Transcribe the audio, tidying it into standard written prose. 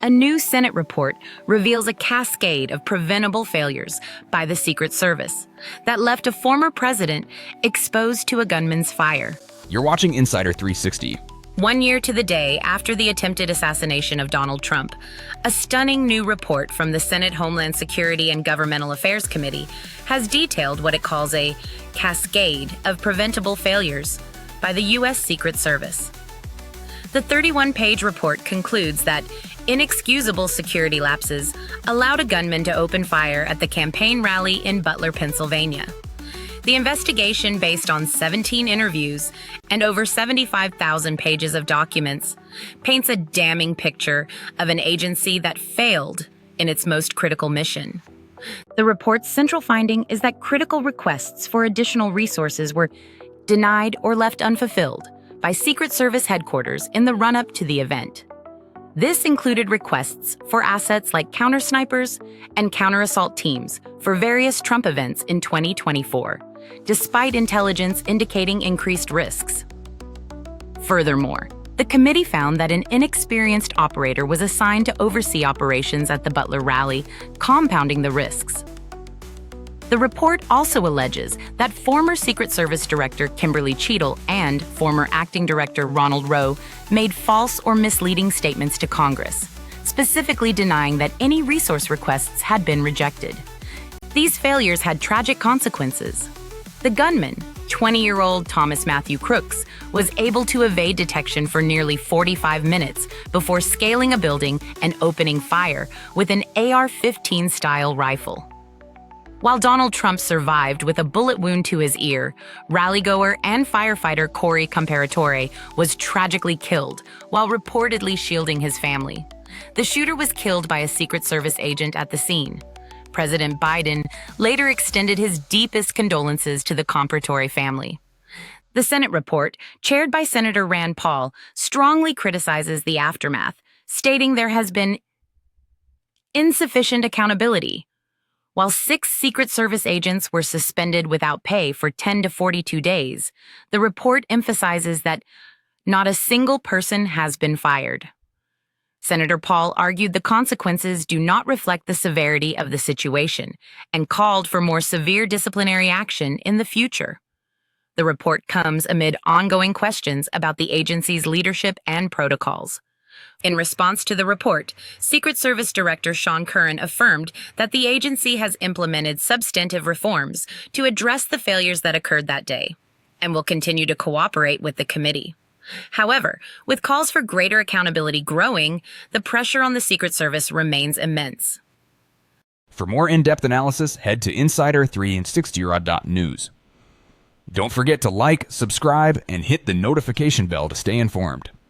A new Senate report reveals a cascade of preventable failures by the Secret Service that left a former president exposed to a gunman's fire. You're watching Insider 360. 1 year to the day after the attempted assassination of Donald Trump, a stunning new report from the Senate Homeland Security and Governmental Affairs Committee has detailed what it calls a cascade of preventable failures by the U.S. Secret Service. The 31-page report concludes that inexcusable security lapses allowed a gunman to open fire at the campaign rally in Butler, Pennsylvania. The investigation, based on 17 interviews and over 75,000 pages of documents, paints a damning picture of an agency that failed in its most critical mission. The report's central finding is that critical requests for additional resources were denied or left unfulfilled by Secret Service headquarters in the run-up to the event. This included requests for assets like counter-snipers and counter-assault teams for various Trump events in 2024, despite intelligence indicating increased risks. Furthermore, the committee found that an inexperienced operator was assigned to oversee operations at the Butler rally, compounding the risks. The report also alleges that former Secret Service Director Kimberly Cheadle and former Acting Director Ronald Rowe made false or misleading statements to Congress, specifically denying that any resource requests had been rejected. These failures had tragic consequences. The gunman, 20-year-old Thomas Matthew Crooks, was able to evade detection for nearly 45 minutes before scaling a building and opening fire with an AR-15 style rifle. While Donald Trump survived with a bullet wound to his ear, rally-goer and firefighter Corey Comperatore was tragically killed while reportedly shielding his family. The shooter was killed by a Secret Service agent at the scene. President Biden later extended his deepest condolences to the Comperatore family. The Senate report, chaired by Senator Rand Paul, strongly criticizes the aftermath, stating there has been insufficient accountability. While 6 Secret Service agents were suspended without pay for 10 to 42 days, the report emphasizes that not a single person has been fired. Senator Paul argued the consequences do not reflect the severity of the situation and called for more severe disciplinary action in the future. The report comes amid ongoing questions about the agency's leadership and protocols. In response to the report, Secret Service Director Sean Curran affirmed that the agency has implemented substantive reforms to address the failures that occurred that day and will continue to cooperate with the committee. However, with calls for greater accountability growing, the pressure on the Secret Service remains immense. For more in-depth analysis, head to Insider360.news. Don't forget to like, subscribe, and hit the notification bell to stay informed.